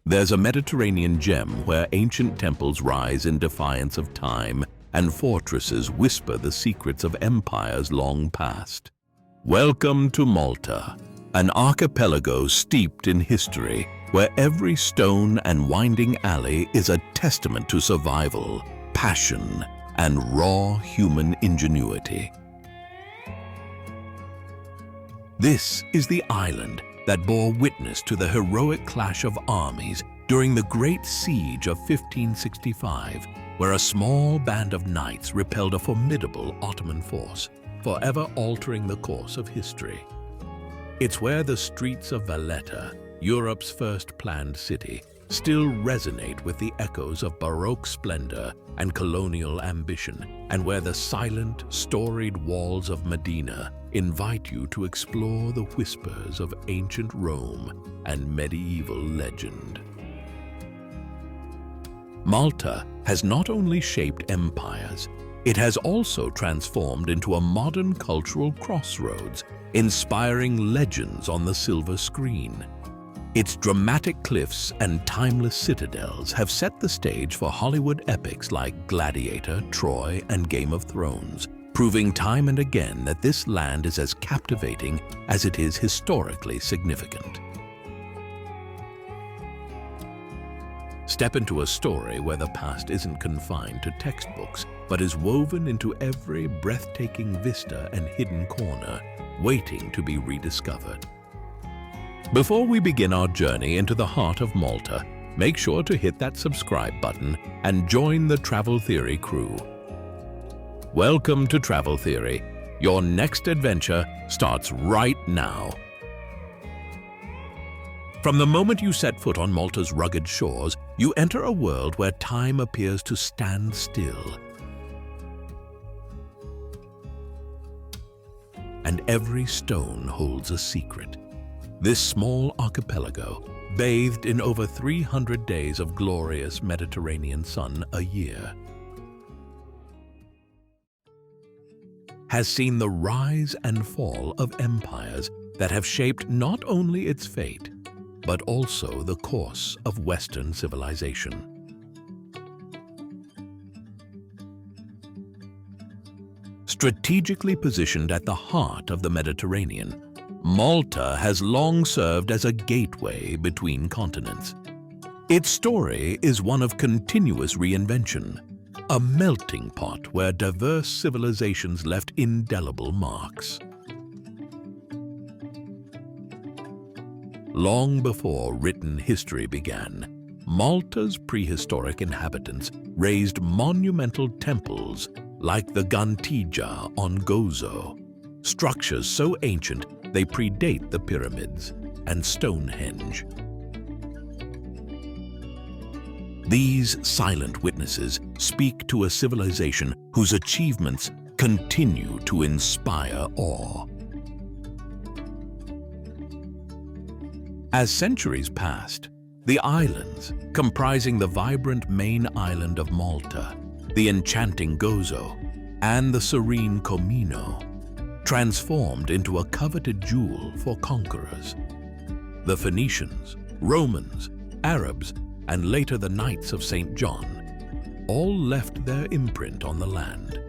There's a Mediterranean gem where ancient temples rise in defiance of time and fortresses whisper the secrets of empires long past. Welcome to Malta, an archipelago steeped in history where every stone and winding alley is a testament to survival, passion, and raw human ingenuity. This is the island that bore witness to the heroic clash of armies during the Great Siege of 1565, where a small band of knights repelled a formidable Ottoman force, forever altering the course of history. It's where the streets of Valletta, Europe's first planned city, still resonate with the echoes of baroque splendor and colonial ambition, and where the silent, storied walls of Mdina invite you to explore the whispers of ancient Rome and medieval legend. Malta has not only shaped empires, it has also transformed into a modern cultural crossroads, inspiring legends on the silver screen. Its dramatic cliffs and timeless citadels have set the stage for Hollywood epics like Gladiator, Troy, and Game of Thrones, proving time and again that this land is as captivating as it is historically significant. Step into a story where the past isn't confined to textbooks, but is woven into every breathtaking vista and hidden corner, waiting to be rediscovered. Before we begin our journey into the heart of Malta, make sure to hit that subscribe button and join the Travel Theory crew. Welcome to Travel Theory. Your next adventure starts right now. From the moment you set foot on Malta's rugged shores, you enter a world where time appears to stand still. And every stone holds a secret. This small archipelago, bathed in over 300 days of glorious Mediterranean sun a year, has seen the rise and fall of empires that have shaped not only its fate, but also the course of Western civilization. Strategically positioned at the heart of the Mediterranean, Malta has long served as a gateway between continents. Its story is one of continuous reinvention, a melting pot where diverse civilizations left indelible marks. Long before written history began, Malta's prehistoric inhabitants raised monumental temples like the Gantija on Gozo, structures so ancient they predate the pyramids and Stonehenge. These silent witnesses speak to a civilization whose achievements continue to inspire awe. As centuries passed, the islands, comprising the vibrant main island of Malta, the enchanting Gozo, and the serene Comino, transformed into a coveted jewel for conquerors. The Phoenicians, Romans, Arabs, and later the Knights of St. John all left their imprint on the land.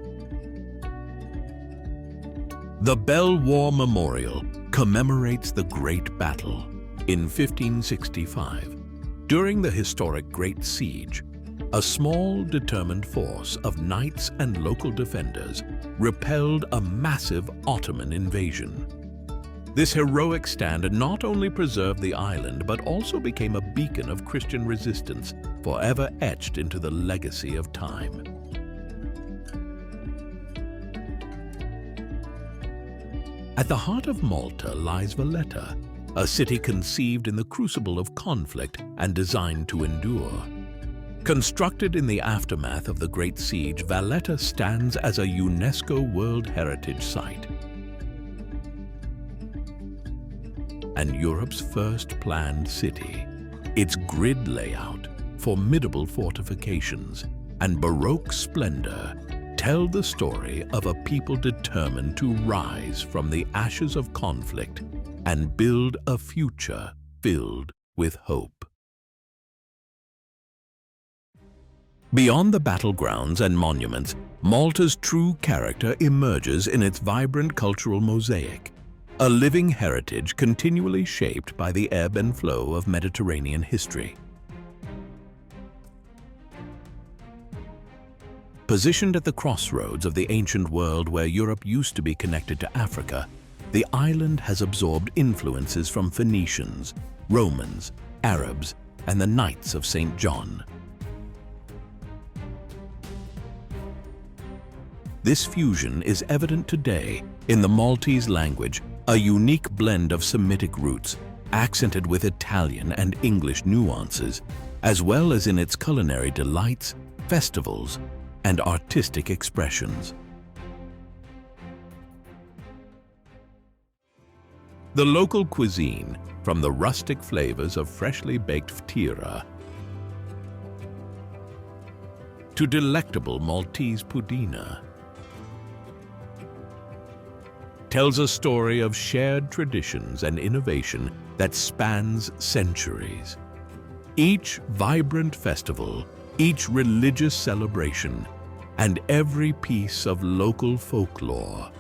The Bell War Memorial commemorates the Great Battle in 1565. During the historic Great Siege, a small, determined force of knights and local defenders repelled a massive Ottoman invasion. This heroic stand not only preserved the island, but also became a beacon of Christian resistance, forever etched into the legacy of time. At the heart of Malta lies Valletta, a city conceived in the crucible of conflict and designed to endure. Constructed in the aftermath of the Great Siege, Valletta stands as a UNESCO World Heritage Site and Europe's first planned city. Its grid layout, formidable fortifications, and baroque splendor tell the story of a people determined to rise from the ashes of conflict and build a future filled with hope. Beyond the battlegrounds and monuments, Malta's true character emerges in its vibrant cultural mosaic, a living heritage continually shaped by the ebb and flow of Mediterranean history. Positioned at the crossroads of the ancient world where Europe used to be connected to Africa, the island has absorbed influences from Phoenicians, Romans, Arabs, and the Knights of St. John. This fusion is evident today in the Maltese language, a unique blend of Semitic roots, accented with Italian and English nuances, as well as in its culinary delights, festivals, and artistic expressions. The local cuisine, from the rustic flavors of freshly baked ftira to delectable Maltese pudina, tells a story of shared traditions and innovation that spans centuries. Each vibrant festival, each religious celebration, and every piece of local folklore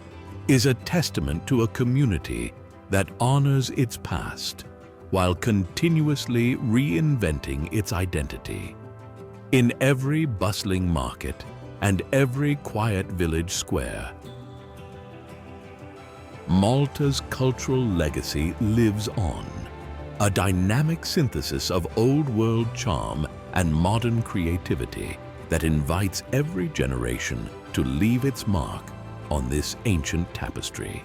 is a testament to a community that honors its past while continuously reinventing its identity. In every bustling market and every quiet village square, Malta's cultural legacy lives on, a dynamic synthesis of old-world charm and modern creativity that invites every generation to leave its mark on this ancient tapestry.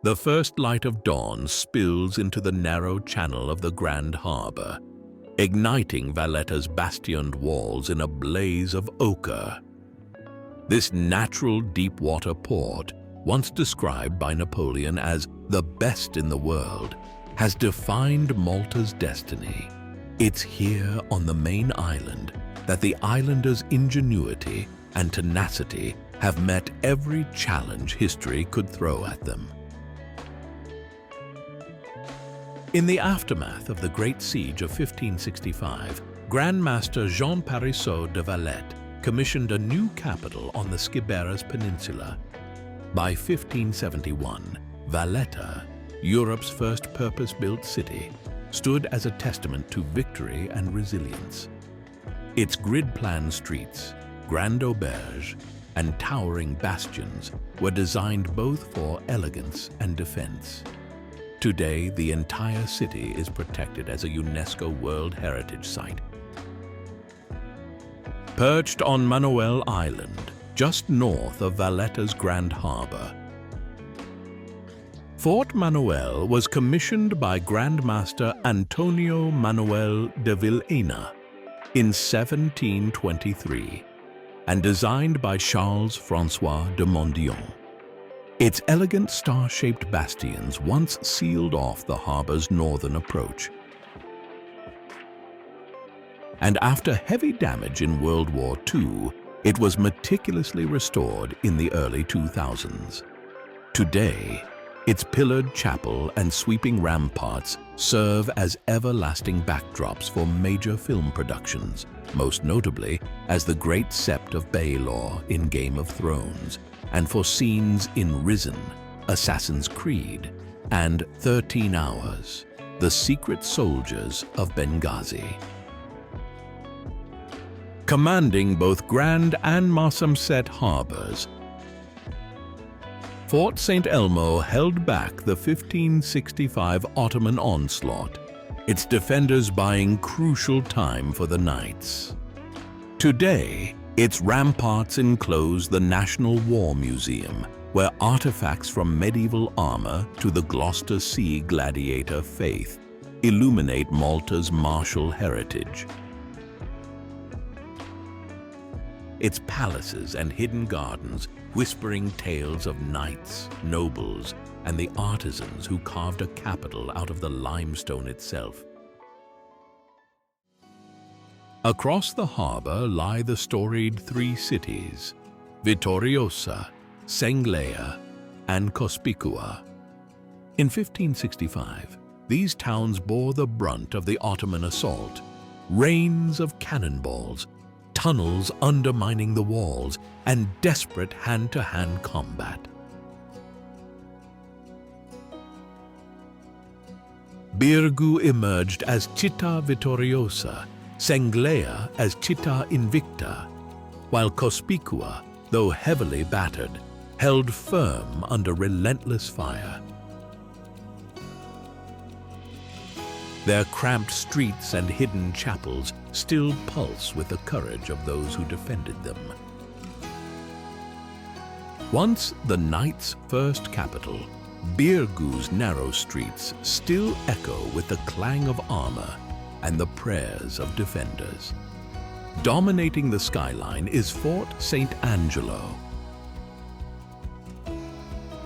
The first light of dawn spills into the narrow channel of the Grand Harbor, igniting Valletta's bastioned walls in a blaze of ochre. This natural deep-water port, once described by Napoleon as the best in the world, has defined Malta's destiny. It's here on the main island that the islanders' ingenuity and tenacity have met every challenge history could throw at them. In the aftermath of the Great Siege of 1565, Grand Master Jean Parisot de Valette commissioned a new capital on the Skiberas Peninsula. By 1571, Valletta, Europe's first purpose-built city, stood as a testament to victory and resilience. Its grid-plan streets, grand auberge, and towering bastions were designed both for elegance and defense. Today, the entire city is protected as a UNESCO World Heritage Site. Perched on Manoel Island, just north of Valletta's Grand Harbor, Fort Manoel was commissioned by Grand Master Antonio Manuel de Vilhena in 1723 and designed by Charles-François de Mondillon. Its elegant star-shaped bastions once sealed off the harbor's northern approach. And after heavy damage in World War II, it was meticulously restored in the early 2000s. Today, its pillared chapel and sweeping ramparts serve as everlasting backdrops for major film productions, most notably as the Great Sept of Baelor in Game of Thrones, and for scenes in Risen, Assassin's Creed, and 13 Hours, The Secret Soldiers of Benghazi. Commanding both Grand and Marsamxett harbors, Fort St. Elmo held back the 1565 Ottoman onslaught, its defenders buying crucial time for the Knights. Today, its ramparts enclose the National War Museum, where artifacts from medieval armor to the Gloucester Sea gladiator faith illuminate Malta's martial heritage. Its palaces and hidden gardens whispering tales of knights, nobles, and the artisans who carved a capital out of the limestone itself. Across the harbor lie the storied three cities, Vittoriosa, Senglea, and Cospicua. In 1565, these towns bore the brunt of the Ottoman assault, rains of cannonballs, tunnels undermining the walls, and desperate hand-to-hand combat. Birgu emerged as Città Vittoriosa, Senglea as Città Invicta, while Cospicua, though heavily battered, held firm under relentless fire. Their cramped streets and hidden chapels still pulse with the courage of those who defended them. Once the knight's first capital, Birgu's narrow streets still echo with the clang of armor and the prayers of defenders. Dominating the skyline is Fort St. Angelo.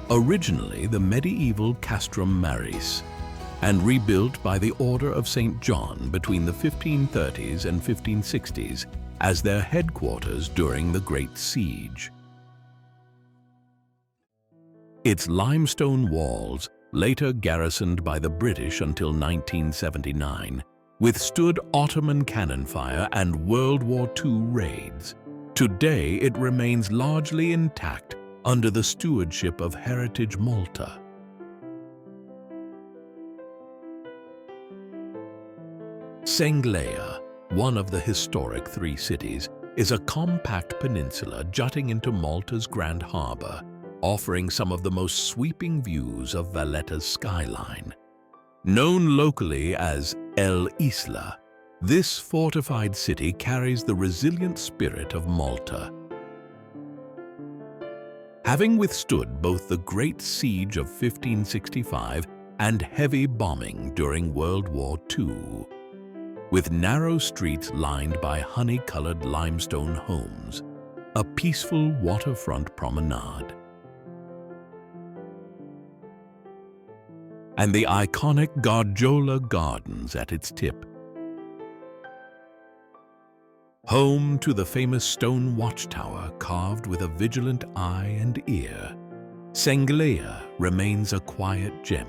Originally the medieval Castrum Maris, and rebuilt by the Order of St. John between the 1530s and 1560s as their headquarters during the Great Siege. Its limestone walls, later garrisoned by the British until 1979, withstood Ottoman cannon fire and World War II raids. Today it remains largely intact under the stewardship of Heritage Malta. Senglea, one of the historic three cities, is a compact peninsula jutting into Malta's Grand Harbour, offering some of the most sweeping views of Valletta's skyline. Known locally as El Isla, this fortified city carries the resilient spirit of Malta. Having withstood both the Great Siege of 1565 and heavy bombing during World War II, with narrow streets lined by honey-colored limestone homes, a peaceful waterfront promenade, and the iconic Gargiola Gardens at its tip. Home to the famous stone watchtower carved with a vigilant eye and ear, Senglea remains a quiet gem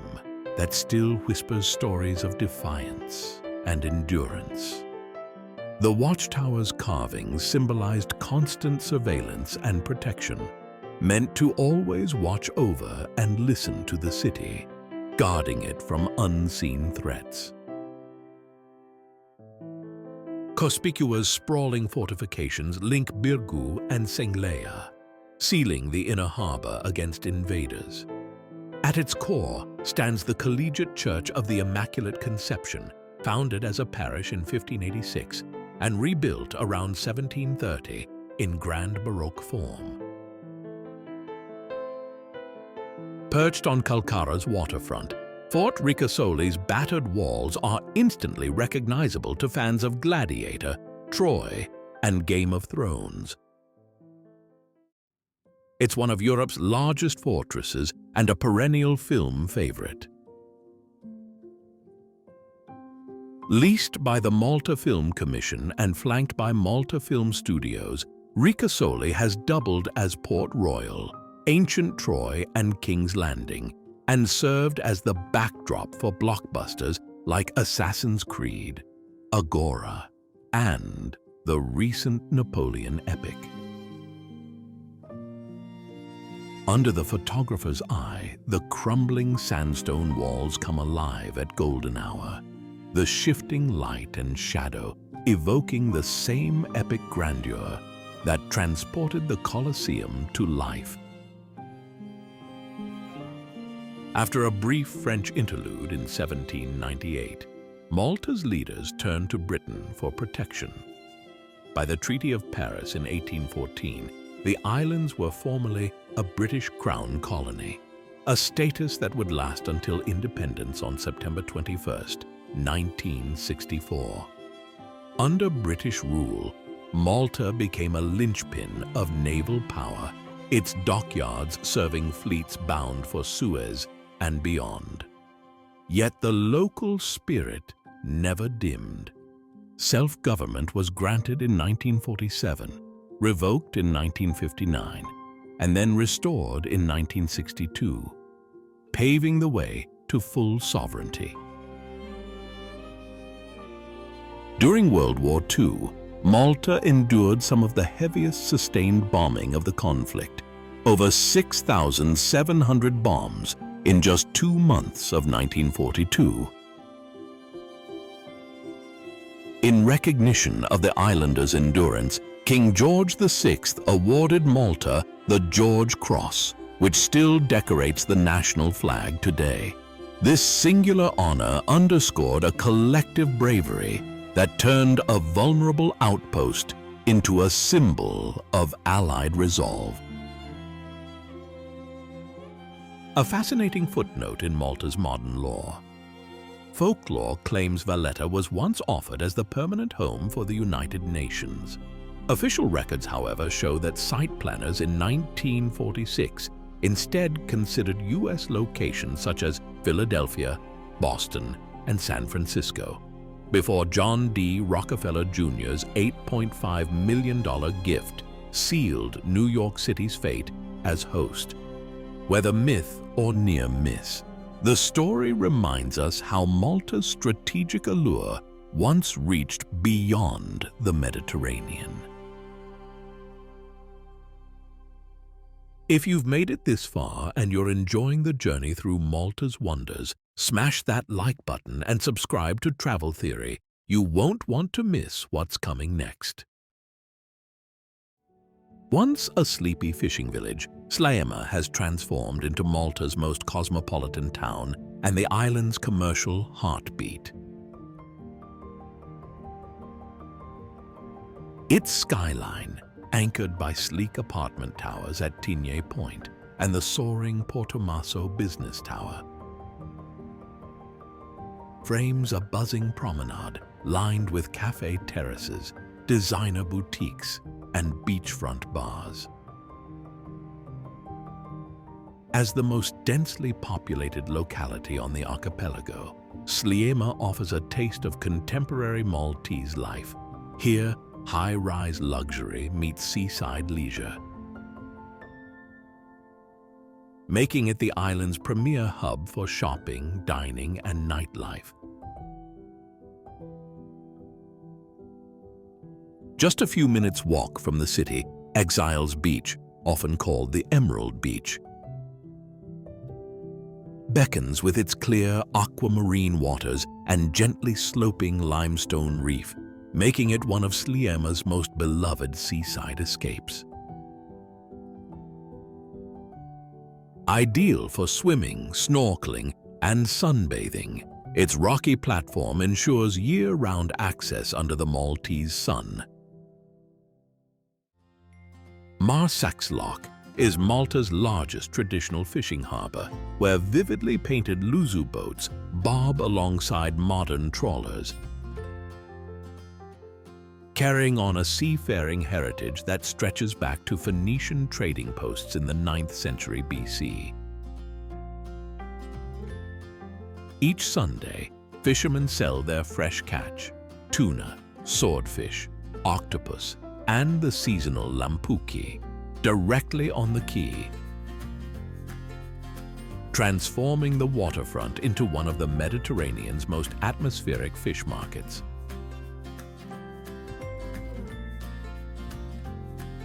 that still whispers stories of defiance and endurance. The watchtower's carvings symbolized constant surveillance and protection, meant to always watch over and listen to the city, guarding it from unseen threats. Cospicua's sprawling fortifications link Birgu and Senglea, sealing the inner harbor against invaders. At its core stands the Collegiate Church of the Immaculate Conception, founded as a parish in 1586 and rebuilt around 1730 in grand baroque form. Perched on Calcara's waterfront, Fort Ricasoli's battered walls are instantly recognizable to fans of Gladiator, Troy, and Game of Thrones. It's one of Europe's largest fortresses and a perennial film favorite. Leased by the Malta Film Commission and flanked by Malta Film Studios, Ricasoli has doubled as Port Royal, ancient Troy, and King's Landing, and served as the backdrop for blockbusters like Assassin's Creed, Agora, and the recent Napoleon epic. Under the photographer's eye, the crumbling sandstone walls come alive at golden hour, the shifting light and shadow evoking the same epic grandeur that transported the Colosseum to life. After a brief French interlude in 1798, Malta's leaders turned to Britain for protection. By the Treaty of Paris in 1814, the islands were formally a British Crown colony, a status that would last until independence on September 21st, 1964. Under British rule, Malta became a linchpin of naval power, its dockyards serving fleets bound for Suez and beyond. Yet the local spirit never dimmed. Self-government was granted in 1947, revoked in 1959, and then restored in 1962, paving the way to full sovereignty. During World War II, Malta endured some of the heaviest sustained bombing of the conflict, over 6,700 bombs in just 2 months of 1942. In recognition of the islanders' endurance, King George VI awarded Malta the George Cross, which still decorates the national flag today. This singular honor underscored a collective bravery that turned a vulnerable outpost into a symbol of Allied resolve. A fascinating footnote in Malta's modern law. Folklore claims Valletta was once offered as the permanent home for the United Nations. Official records, however, show that site planners in 1946 instead considered U.S. locations such as Philadelphia, Boston, and San Francisco, before John D. Rockefeller Jr.'s $8.5 million gift sealed New York City's fate as host. Whether myth or near miss, the story reminds us how Malta's strategic allure once reached beyond the Mediterranean. If you've made it this far and you're enjoying the journey through Malta's wonders, smash that like button and subscribe to Travel Theory. You won't want to miss what's coming next. Once a sleepy fishing village, Senglea has transformed into Malta's most cosmopolitan town and the island's commercial heartbeat. Its skyline, anchored by sleek apartment towers at Tigné Point and the soaring Portomaso Business Tower, frames a buzzing promenade lined with cafe terraces, designer boutiques, and beachfront bars. As the most densely populated locality on the archipelago, Senglea offers a taste of contemporary Maltese life. Here, high-rise luxury meets seaside leisure, making it the island's premier hub for shopping, dining, and nightlife. Just a few minutes' walk from the city, Exiles Beach, often called the Emerald Beach, beckons with its clear aquamarine waters and gently sloping limestone reef, making it one of Senglea's most beloved seaside escapes. Ideal for swimming, snorkeling, and sunbathing, its rocky platform ensures year-round access under the Maltese sun. Marsaxlokk is Malta's largest traditional fishing harbor, where vividly painted luzu boats bob alongside modern trawlers, carrying on a seafaring heritage that stretches back to Phoenician trading posts in the 9th century BC. Each Sunday, fishermen sell their fresh catch, tuna, swordfish, octopus, and the seasonal lampuki, directly on the quay, transforming the waterfront into one of the Mediterranean's most atmospheric fish markets.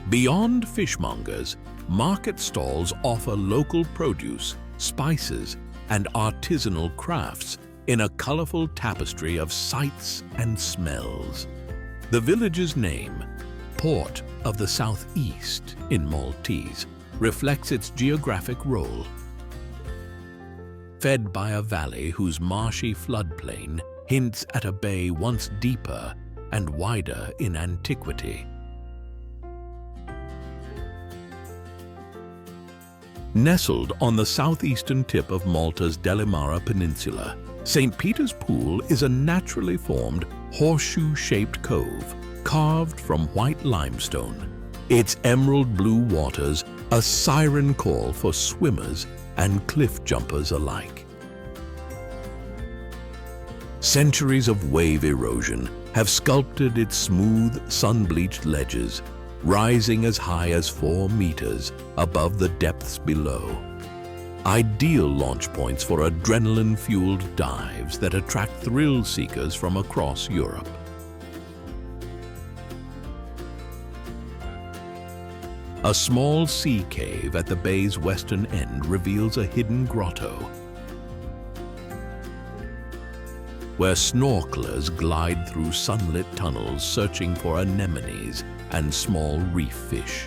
Beyond fishmongers, market stalls offer local produce, spices, and artisanal crafts in a colorful tapestry of sights and smells. The village's name, Port of the Southeast in Maltese, reflects its geographic role. Fed by a valley whose marshy floodplain hints at a bay once deeper and wider in antiquity. Nestled on the southeastern tip of Malta's Delimara Peninsula, St. Peter's Pool is a naturally formed horseshoe-shaped cove carved from white limestone, its emerald blue waters a siren call for swimmers and cliff jumpers alike. Centuries of wave erosion have sculpted its smooth, sun-bleached ledges, rising as high as 4 meters above the depths below. Ideal launch points for adrenaline-fueled dives that attract thrill seekers from across Europe. A small sea cave at the bay's western end reveals a hidden grotto, where snorkelers glide through sunlit tunnels searching for anemones and small reef fish.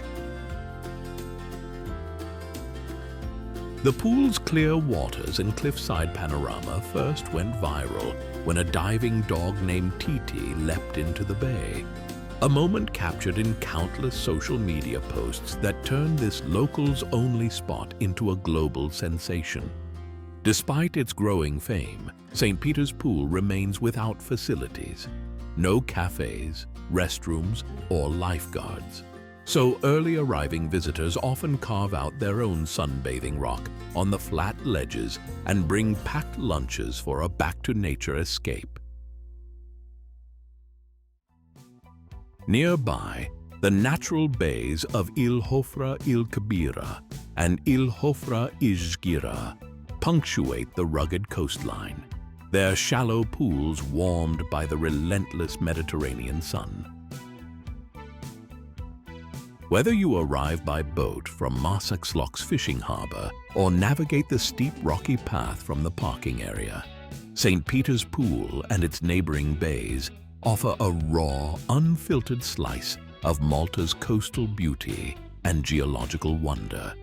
The pool's clear waters and cliffside panorama first went viral when a diving dog named Titi leapt into the bay, a moment captured in countless social media posts that turned this locals-only spot into a global sensation. Despite its growing fame, St. Peter's Pool remains without facilities, no cafes, restrooms, or lifeguards. So early arriving visitors often carve out their own sunbathing rock on the flat ledges and bring packed lunches for a back-to-nature escape. Nearby, the natural bays of Il Hofra Il Kabira and Il Hofra Ijgira punctuate the rugged coastline, their shallow pools warmed by the relentless Mediterranean sun. Whether you arrive by boat from Marsaxlokk's fishing harbor or navigate the steep rocky path from the parking area, St. Peter's Pool and its neighboring bays offer a raw, unfiltered slice of Malta's coastal beauty and geological wonder.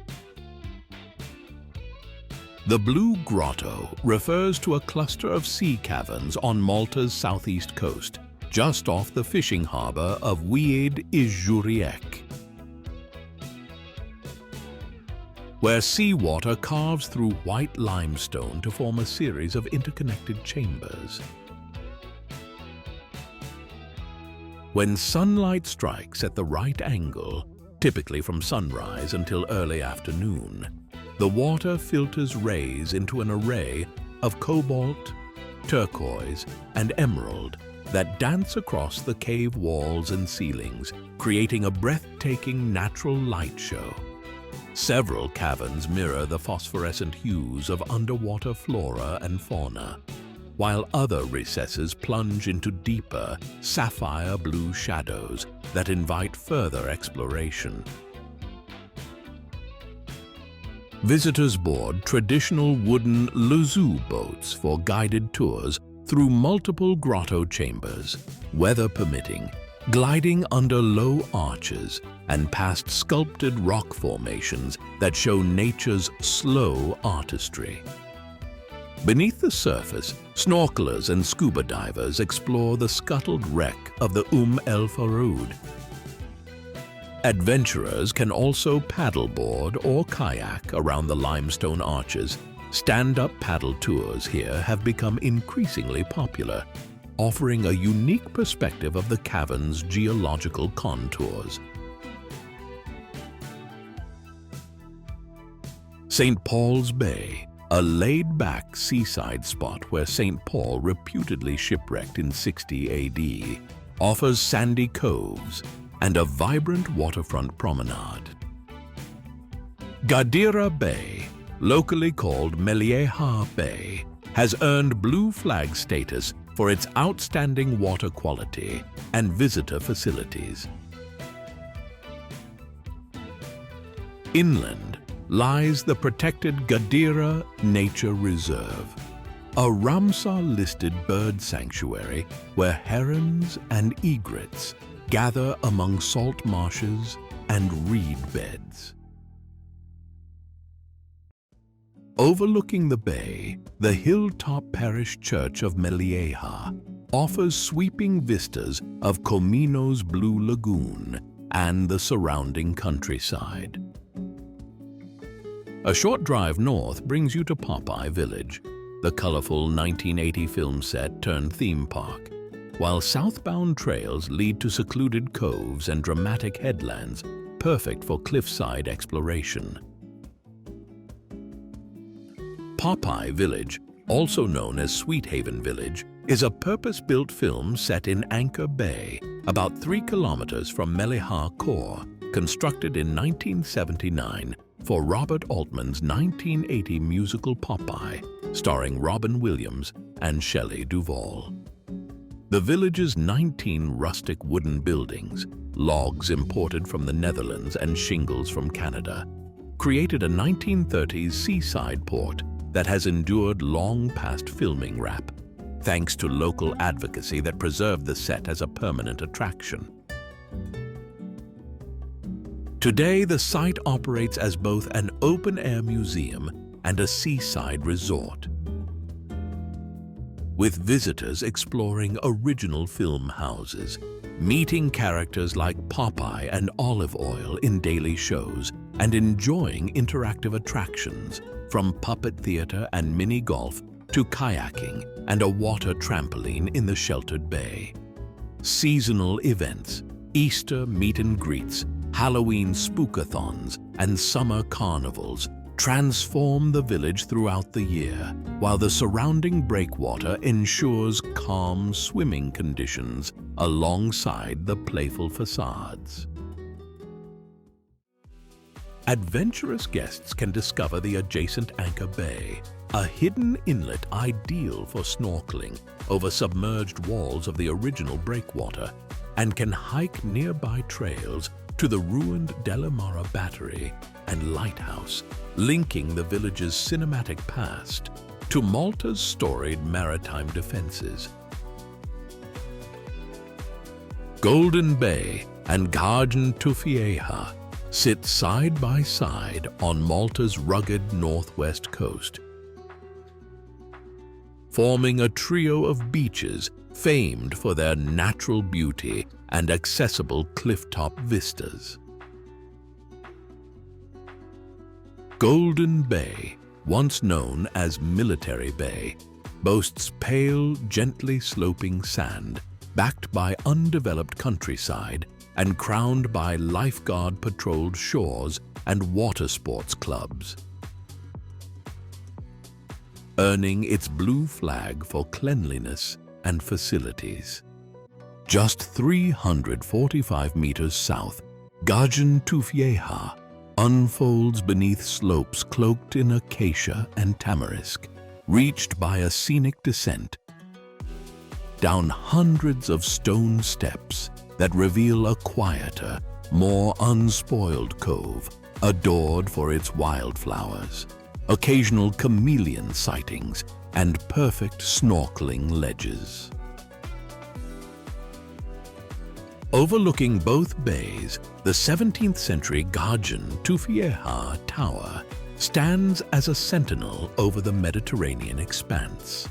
The Blue Grotto refers to a cluster of sea caverns on Malta's southeast coast, just off the fishing harbor of Wied Ijuriek, where seawater carves through white limestone to form a series of interconnected chambers. When sunlight strikes at the right angle, typically from sunrise until early afternoon, the water filters rays into an array of cobalt, turquoise, and emerald that dance across the cave walls and ceilings, creating a breathtaking natural light show. Several caverns mirror the phosphorescent hues of underwater flora and fauna, while other recesses plunge into deeper, sapphire blue shadows that invite further exploration. Visitors board traditional wooden luzu boats for guided tours through multiple grotto chambers, weather permitting, gliding under low arches and past sculpted rock formations that show nature's slow artistry. Beneath the surface, snorkelers and scuba divers explore the scuttled wreck of the El Faroud. Adventurers can also paddleboard or kayak around the limestone arches. Stand-up paddle tours here have become increasingly popular, offering a unique perspective of the cavern's geological contours. St. Paul's Bay, a laid-back seaside spot where St. Paul reputedly shipwrecked in 60 AD, offers sandy coves and a vibrant waterfront promenade. Gadira Bay, locally called Melieha Bay, has earned Blue Flag status for its outstanding water quality and visitor facilities. Inland lies the protected Gadira Nature Reserve, a Ramsar-listed bird sanctuary where herons and egrets gather among salt marshes and reed beds. Overlooking the bay, the hilltop parish church of Melieha offers sweeping vistas of Comino's Blue Lagoon and the surrounding countryside. A short drive north brings you to Popeye Village, the colorful 1980 film set turned theme park, while southbound trails lead to secluded coves and dramatic headlands, perfect for cliffside exploration. Popeye Village, also known as Sweet Haven Village, is a purpose-built film set in Anchor Bay, about 3 kilometers from Melieha Core, constructed in 1979 for Robert Altman's 1980 musical Popeye, starring Robin Williams and Shelley Duvall. The village's 19 rustic wooden buildings, logs imported from the Netherlands and shingles from Canada, created a 1930s seaside port that has endured long past filming wrap, thanks to local advocacy that preserved the set as a permanent attraction. Today, the site operates as both an open-air museum and a seaside resort, with visitors exploring original film houses, meeting characters like Popeye and Olive Oil in daily shows, and enjoying interactive attractions from puppet theater and mini golf to kayaking and a water trampoline in the sheltered bay. Seasonal events, Easter meet and greets, Halloween spookathons, and summer carnivals transform the village throughout the year, while the surrounding breakwater ensures calm swimming conditions alongside the playful facades. Adventurous guests can discover the adjacent Anchor Bay, a hidden inlet ideal for snorkeling over submerged walls of the original breakwater, and can hike nearby trails to the ruined Delamara Battery and Lighthouse, linking the village's cinematic past to Malta's storied maritime defenses. Golden Bay and Garden Tufieha sit side by side on Malta's rugged northwest coast, forming a trio of beaches famed for their natural beauty and accessible clifftop vistas. Golden Bay, once known as Military Bay, boasts pale, gently sloping sand, backed by undeveloped countryside and crowned by lifeguard-patrolled shores and water sports clubs. Earning its blue flag for cleanliness and facilities. Just 345 meters south, Garden Tufieha unfolds beneath slopes cloaked in acacia and tamarisk, reached by a scenic descent down hundreds of stone steps that reveal a quieter, more unspoiled cove, adored for its wildflowers, occasional chameleon sightings, and perfect snorkeling ledges. Overlooking both bays, the 17th century Garden Tufieha Tower stands as a sentinel over the Mediterranean expanse,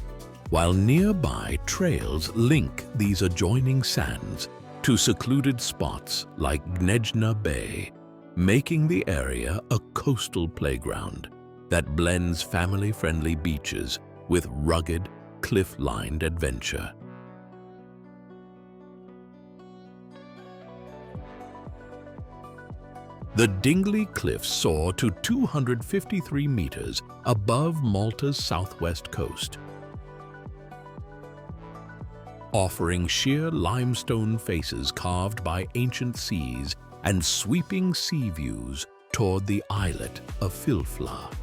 while nearby trails link these adjoining sands to secluded spots like Gnejna Bay, making the area a coastal playground that blends family-friendly beaches with rugged, cliff-lined adventure. The Dingli cliffs soar to 253 meters above Malta's southwest coast, offering sheer limestone faces carved by ancient seas and sweeping sea views toward the islet of Filfla.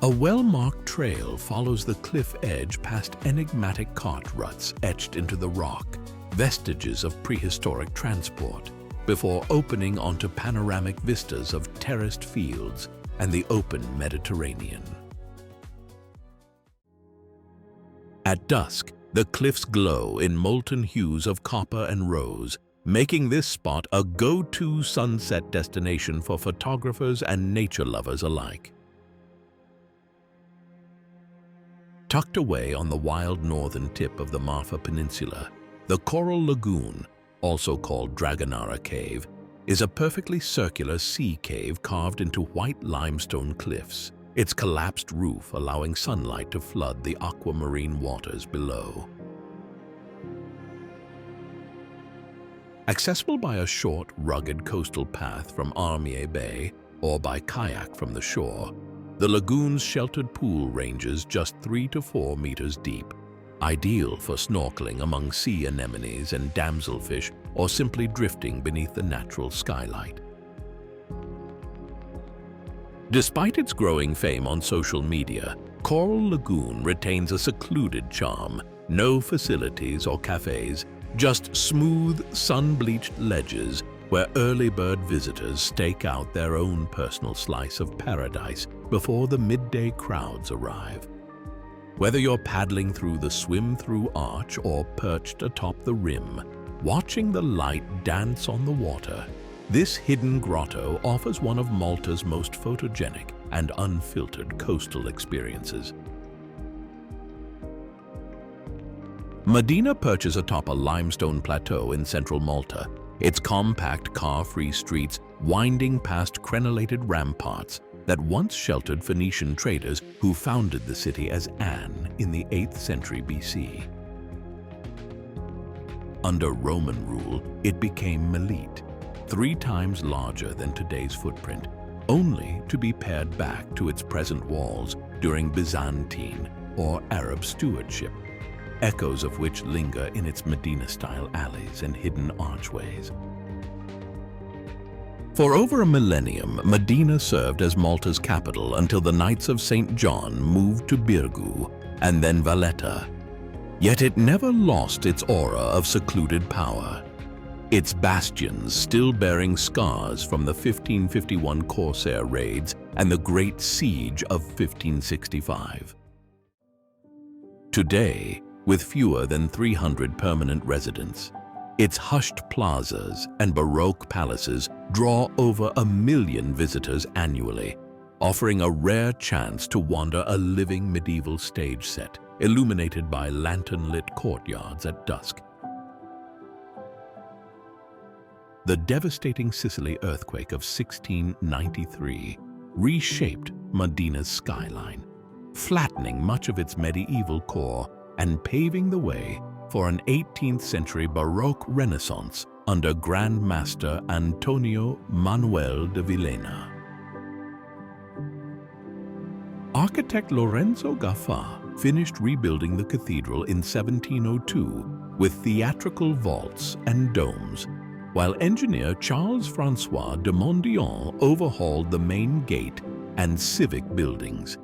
A well-marked trail follows the cliff edge past enigmatic cart ruts etched into the rock, vestiges of prehistoric transport, before opening onto panoramic vistas of terraced fields and the open Mediterranean. At dusk, the cliffs glow in molten hues of copper and rose, making this spot a go-to sunset destination for photographers and nature lovers alike. Tucked away on the wild northern tip of the Marfa Peninsula, the Coral Lagoon, also called Dragonara Cave, is a perfectly circular sea cave carved into white limestone cliffs, its collapsed roof allowing sunlight to flood the aquamarine waters below. Accessible by a short, rugged coastal path from Armier Bay or by kayak from the shore, the lagoon's sheltered pool ranges just 3 to 4 meters deep, ideal for snorkeling among sea anemones and damselfish or simply drifting beneath the natural skylight. Despite its growing fame on social media, Coral Lagoon retains a secluded charm. No facilities or cafes, just smooth, sun-bleached ledges where early bird visitors stake out their own personal slice of paradise before the midday crowds arrive. Whether you're paddling through the swim-through arch or perched atop the rim, watching the light dance on the water, this hidden grotto offers one of Malta's most photogenic and unfiltered coastal experiences. Mdina perches atop a limestone plateau in central Malta, its compact car-free streets winding past crenellated ramparts that once sheltered Phoenician traders who founded the city as An in the 8th century BC. Under Roman rule, it became Melite, 3 times larger than today's footprint, only to be pared back to its present walls during Byzantine or Arab stewardship, echoes of which linger in its Medina-style alleys and hidden archways. For over a millennium, Mdina served as Malta's capital until the Knights of St. John moved to Birgu and then Valletta. Yet it never lost its aura of secluded power, its bastions still bearing scars from the 1551 Corsair raids and the Great Siege of 1565. Today, with fewer than 300 permanent residents, its hushed plazas and baroque palaces draw over 1 million visitors annually, offering a rare chance to wander a living medieval stage set illuminated by lantern-lit courtyards at dusk. The devastating Sicily earthquake of 1693 reshaped Mdina's skyline, flattening much of its medieval core and paving the way for an 18th century Baroque Renaissance under Grand Master Antonio Manoel de Villena. Architect Lorenzo Gaffa finished rebuilding the cathedral in 1702 with theatrical vaults and domes, while engineer Charles-François de Mondion overhauled the main gate and civic buildings,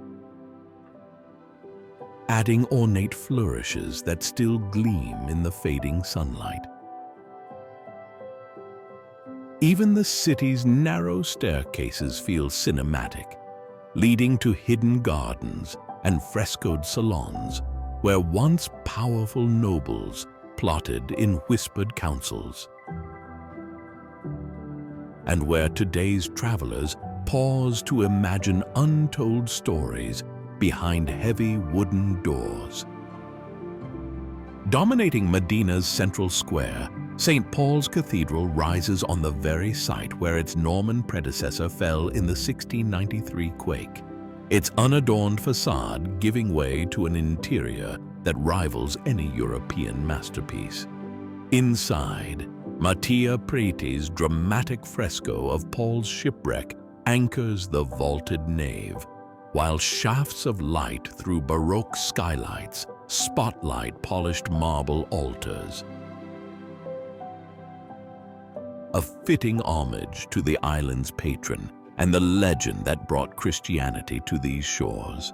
adding ornate flourishes that still gleam in the fading sunlight. Even the city's narrow staircases feel cinematic, leading to hidden gardens and frescoed salons where once powerful nobles plotted in whispered councils, and where today's travelers pause to imagine untold stories behind heavy wooden doors. Dominating Mdina's central square, St. Paul's Cathedral rises on the very site where its Norman predecessor fell in the 1693 quake, its unadorned facade giving way to an interior that rivals any European masterpiece. Inside, Mattia Preti's dramatic fresco of Paul's shipwreck anchors the vaulted nave, while shafts of light through Baroque skylights spotlight polished marble altars. A fitting homage to the island's patron and the legend that brought Christianity to these shores.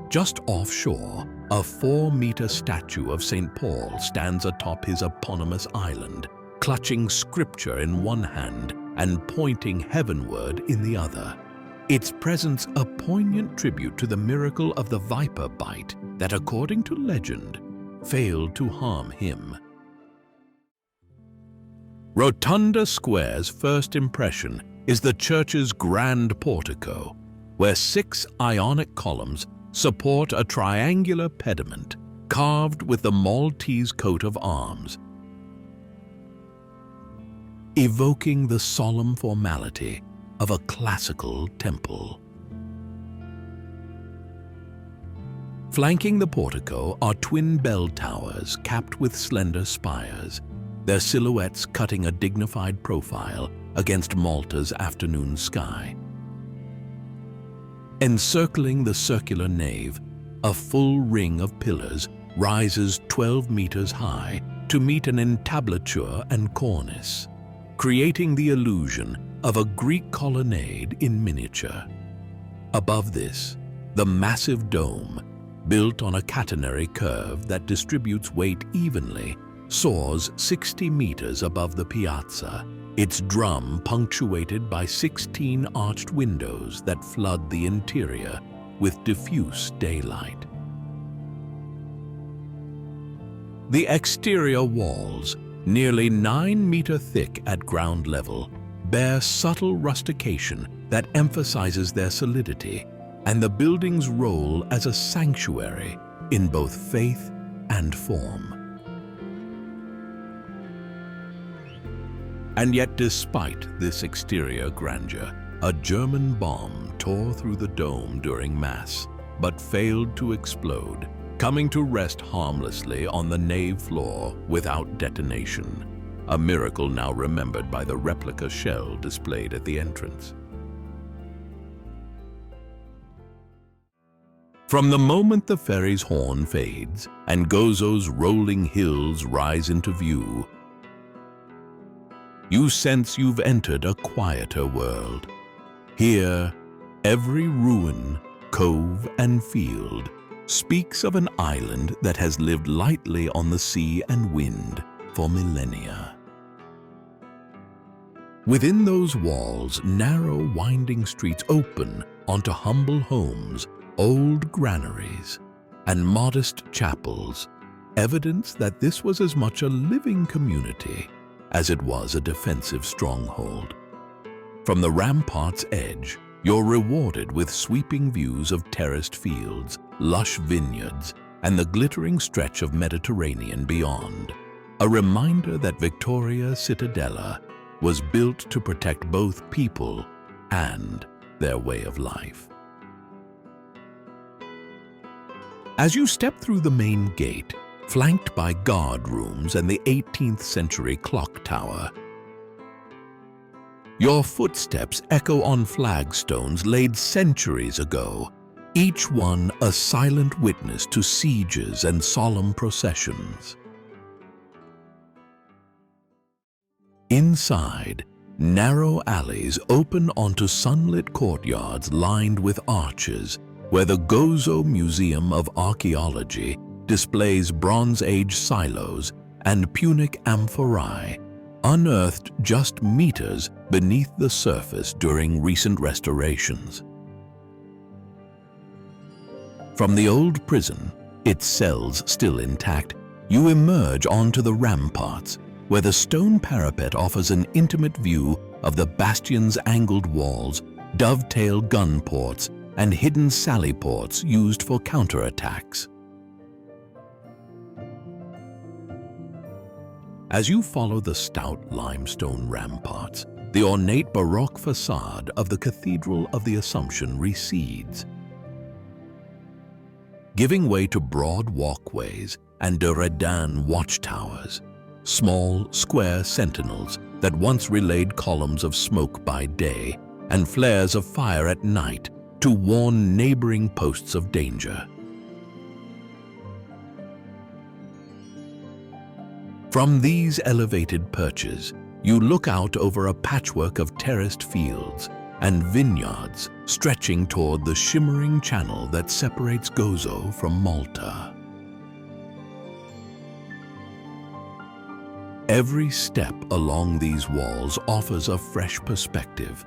Just offshore, a 4-meter statue of St. Paul stands atop his eponymous island, clutching scripture in one hand and pointing heavenward in the other. Its presence a poignant tribute to the miracle of the viper bite that, according to legend, failed to harm him. Rotunda Square's first impression is the church's grand portico, where 6 Ionic columns support a triangular pediment carved with the Maltese coat of arms, evoking the solemn formality of a classical temple. Flanking the portico are twin bell towers capped with slender spires, their silhouettes cutting a dignified profile against Malta's afternoon sky. Encircling the circular nave, a full ring of pillars rises 12 meters high to meet an entablature and cornice, creating the illusion of a Greek colonnade in miniature. Above this, the massive dome, built on a catenary curve that distributes weight evenly, soars 60 meters above the piazza, its drum punctuated by 16 arched windows that flood the interior with diffuse daylight. The exterior walls, nearly 9 meters thick at ground level, bear subtle rustication that emphasizes their solidity and the building's role as a sanctuary in both faith and form. And yet, despite this exterior grandeur, a German bomb tore through the dome during Mass, but failed to explode, coming to rest harmlessly on the nave floor without detonation, a miracle now remembered by the replica shell displayed at the entrance. From the moment the ferry's horn fades and Gozo's rolling hills rise into view, you sense you've entered a quieter world. Here, every ruin, cove, and field speaks of an island that has lived lightly on the sea and wind for millennia. Within those walls, narrow, winding streets open onto humble homes, old granaries, and modest chapels, evidence that this was as much a living community as it was a defensive stronghold. From the rampart's edge, you're rewarded with sweeping views of terraced fields, lush vineyards, and the glittering stretch of Mediterranean beyond, a reminder that Victoria's Citadella was built to protect both people and their way of life. As you step through the main gate, flanked by guard rooms and the 18th century clock tower, your footsteps echo on flagstones laid centuries ago, each one a silent witness to sieges and solemn processions. Inside, narrow alleys open onto sunlit courtyards lined with arches, where the Gozo Museum of Archaeology displays Bronze Age silos and Punic amphorae, unearthed just meters beneath the surface during recent restorations. From the old prison, its cells still intact, you emerge onto the ramparts, where the stone parapet offers an intimate view of the bastion's angled walls, dovetail gun ports, and hidden sally ports used for counterattacks. As you follow the stout limestone ramparts, the ornate baroque facade of the Cathedral of the Assumption recedes, giving way to broad walkways and de Redan watchtowers, small, square sentinels that once relayed columns of smoke by day and flares of fire at night to warn neighboring posts of danger. From these elevated perches, you look out over a patchwork of terraced fields and vineyards stretching toward the shimmering channel that separates Gozo from Malta. Every step along these walls offers a fresh perspective.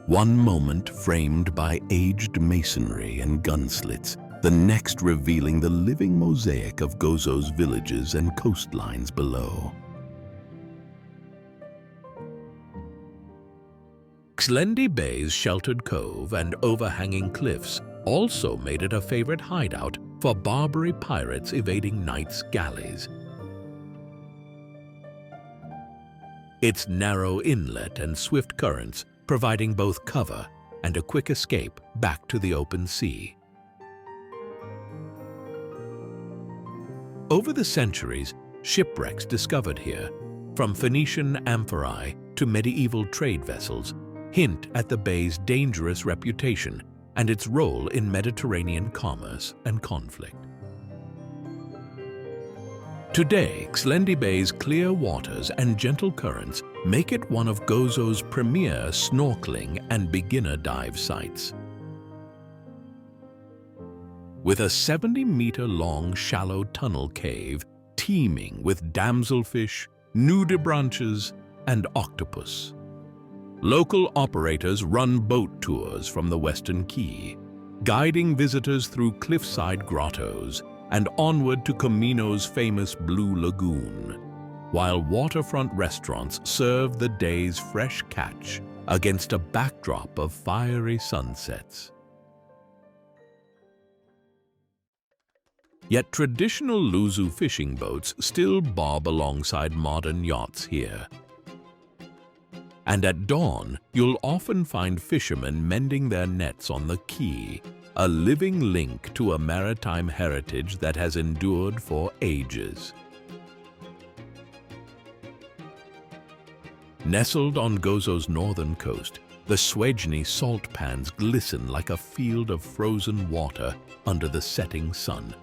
One moment framed by aged masonry and gun slits, the next revealing the living mosaic of Gozo's villages and coastlines below. Xlendi Bay's sheltered cove and overhanging cliffs also made it a favorite hideout for Barbary pirates evading knights' galleys. Its narrow inlet and swift currents providing both cover and a quick escape back to the open sea. Over the centuries, shipwrecks discovered here, from Phoenician amphorae to medieval trade vessels, hint at the bay's dangerous reputation and its role in Mediterranean commerce and conflict. Today, Xlendi Bay's clear waters and gentle currents make it one of Gozo's premier snorkeling and beginner dive sites. With a 70-meter-long shallow tunnel cave teeming with damselfish, nudibranches, and octopus. Local operators run boat tours from the Western Quay, guiding visitors through cliffside grottos and onward to Comino's famous Blue Lagoon, while waterfront restaurants serve the day's fresh catch against a backdrop of fiery sunsets. Yet traditional Luzu fishing boats still bob alongside modern yachts here. And at dawn, you'll often find fishermen mending their nets on the quay, a living link to a maritime heritage that has endured for ages. Nestled on Gozo's northern coast, the Swejni salt pans glisten like a field of frozen water under the setting sun.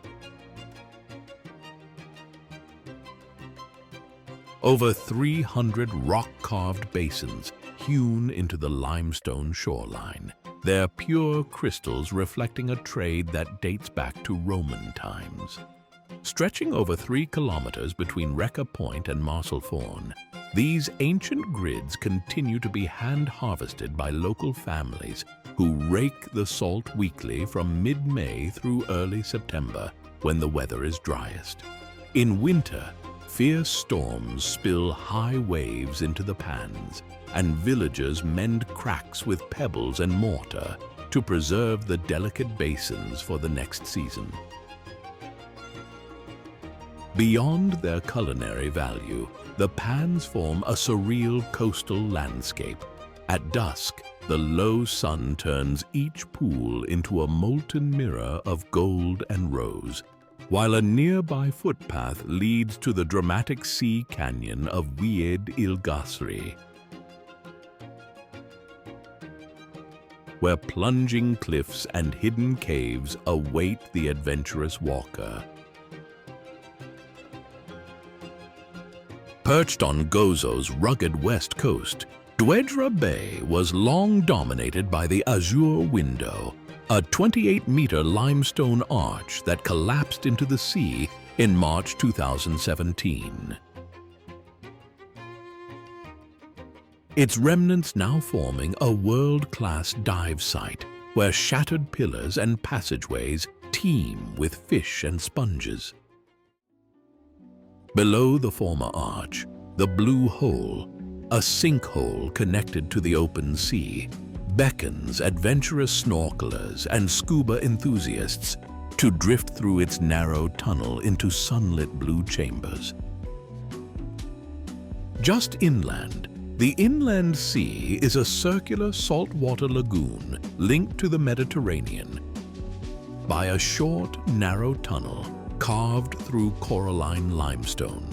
Over 300 rock-carved basins hewn into the limestone shoreline, their pure crystals reflecting a trade that dates back to Roman times. Stretching over 3 kilometers between Recca Point and Marsalforn, these ancient grids continue to be hand-harvested by local families who rake the salt weekly from mid-May through early September when the weather is driest. In winter, fierce storms spill high waves into the pans, and villagers mend cracks with pebbles and mortar to preserve the delicate basins for the next season. Beyond their culinary value, the pans form a surreal coastal landscape. At dusk, the low sun turns each pool into a molten mirror of gold and rose, while a nearby footpath leads to the dramatic sea canyon of Wied Il Gasri, where plunging cliffs and hidden caves await the adventurous walker. Perched on Gozo's rugged west coast, Dwedra Bay was long dominated by the Azure Window, a 28-meter limestone arch that collapsed into the sea in March 2017. Its remnants now forming a world-class dive site where shattered pillars and passageways teem with fish and sponges. Below the former arch, the Blue Hole, a sinkhole connected to the open sea, beckons adventurous snorkelers and scuba enthusiasts to drift through its narrow tunnel into sunlit blue chambers. Just inland, the Inland Sea is a circular saltwater lagoon linked to the Mediterranean by a short, narrow tunnel carved through coralline limestone.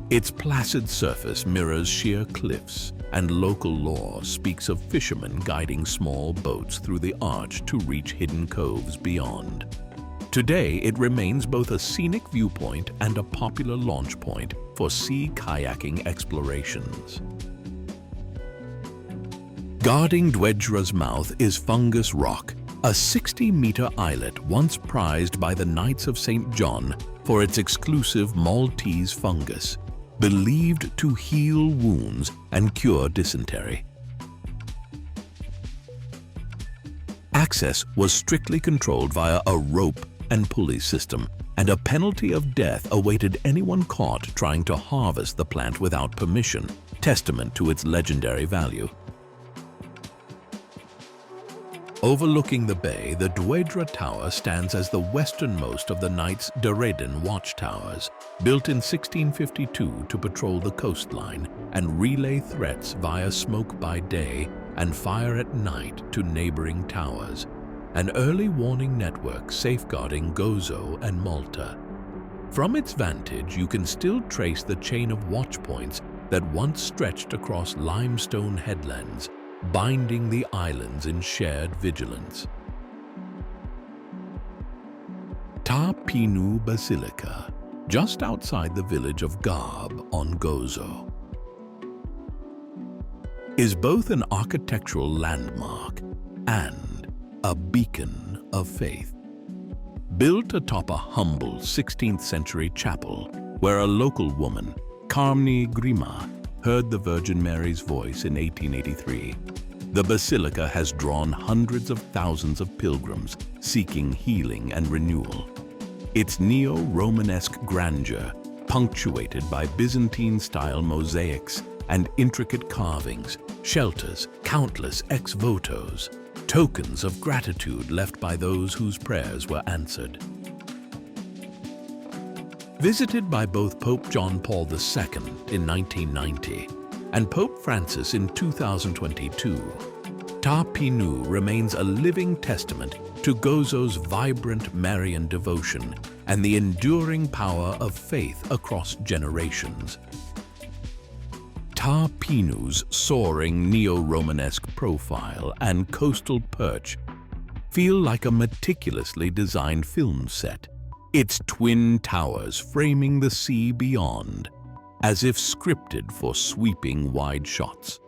Its placid surface mirrors sheer cliffs, and local lore speaks of fishermen guiding small boats through the arch to reach hidden coves beyond. Today, it remains both a scenic viewpoint and a popular launch point for sea kayaking explorations. Guarding Dwedra's mouth is Fungus Rock, a 60-meter islet once prized by the Knights of St. John for its exclusive Maltese fungus, believed to heal wounds and cure dysentery. Access was strictly controlled via a rope and pulley system, and a penalty of death awaited anyone caught trying to harvest the plant without permission, testament to its legendary value. Overlooking the bay, the Dwedra Tower stands as the westernmost of the Knights' Dereden watchtowers, built in 1652 to patrol the coastline and relay threats via smoke by day and fire at night to neighboring towers, an early warning network safeguarding Gozo and Malta. From its vantage, you can still trace the chain of watchpoints that once stretched across limestone headlands, binding the islands in shared vigilance. Ta Pinu Basilica, just outside the village of Garb on Gozo, is both an architectural landmark and a beacon of faith. Built atop a humble 16th century chapel where a local woman, Carmni Grima, heard the Virgin Mary's voice in 1883, the Basilica has drawn hundreds of thousands of pilgrims seeking healing and renewal. Its neo-Romanesque grandeur, punctuated by Byzantine-style mosaics and intricate carvings, shelters countless ex-votos, tokens of gratitude left by those whose prayers were answered. Visited by both Pope John Paul II in 1990 and Pope Francis in 2022, Pinu remains a living testament to Gozo's vibrant Marian devotion and the enduring power of faith across generations. Pinu's soaring neo-Romanesque profile and coastal perch feel like a meticulously designed film set, its twin towers framing the sea beyond, as if scripted for sweeping wide shots.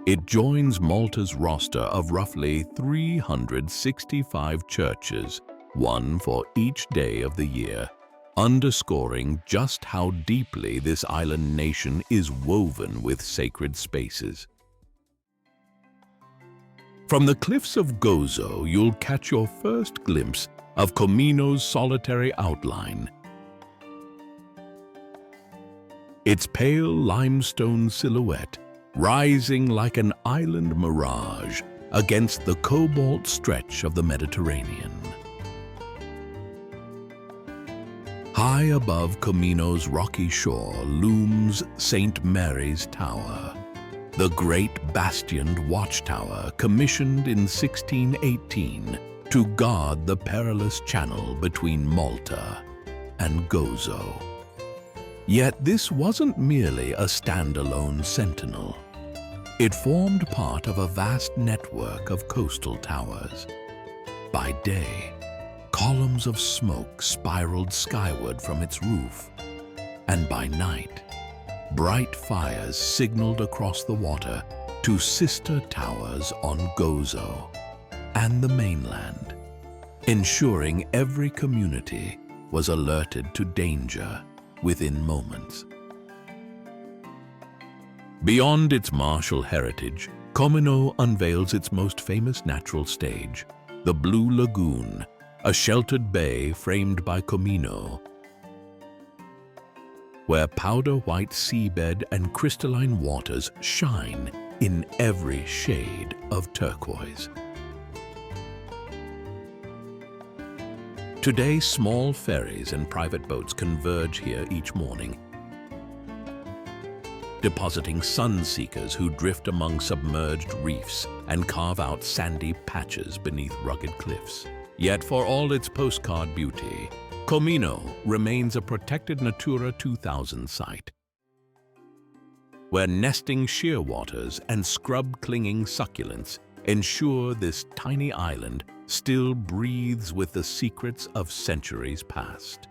It joins Malta's roster of roughly 365 churches, one for each day of the year, underscoring just how deeply this island nation is woven with sacred spaces. From the cliffs of Gozo, you'll catch your first glimpse of Comino's solitary outline. Its pale limestone silhouette rising like an island mirage against the cobalt stretch of the Mediterranean. High above Comino's rocky shore looms St. Mary's Tower, the great bastioned watchtower commissioned in 1618 to guard the perilous channel between Malta and Gozo. Yet this wasn't merely a standalone sentinel. It formed part of a vast network of coastal towers. By day, columns of smoke spiraled skyward from its roof, and by night, bright fires signaled across the water to sister towers on Gozo and the mainland, ensuring every community was alerted to danger within moments. Beyond its martial heritage, Comino unveils its most famous natural stage, the Blue Lagoon, a sheltered bay framed by Comino, where powder-white seabed and crystalline waters shine in every shade of turquoise. Today, small ferries and private boats converge here each morning, depositing sun-seekers who drift among submerged reefs and carve out sandy patches beneath rugged cliffs. Yet for all its postcard beauty, Comino remains a protected Natura 2000 site, where nesting shearwaters and scrub-clinging succulents ensure this tiny island still breathes with the secrets of centuries past.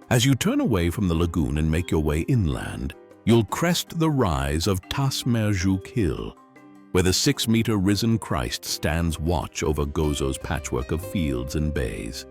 As you turn away from the lagoon and make your way inland, you'll crest the rise of Tas-Merzuq Hill, where the 6-meter risen Christ stands watch over Gozo's patchwork of fields and bays.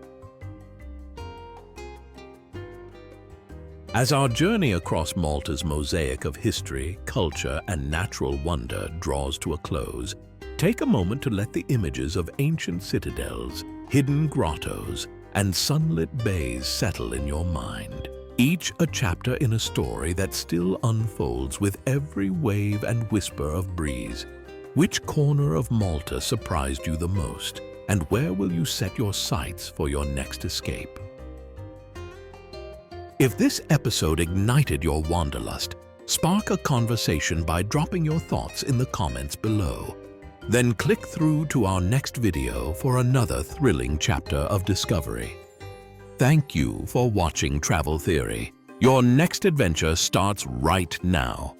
As our journey across Malta's mosaic of history, culture, and natural wonder draws to a close, take a moment to let the images of ancient citadels, hidden grottos, and sunlit bays settle in your mind. Each a chapter in a story that still unfolds with every wave and whisper of breeze. Which corner of Malta surprised you the most, and where will you set your sights for your next escape? If this episode ignited your wanderlust, spark a conversation by dropping your thoughts in the comments below. Then click through to our next video for another thrilling chapter of discovery. Thank you for watching Travel Theory. Your next adventure starts right now.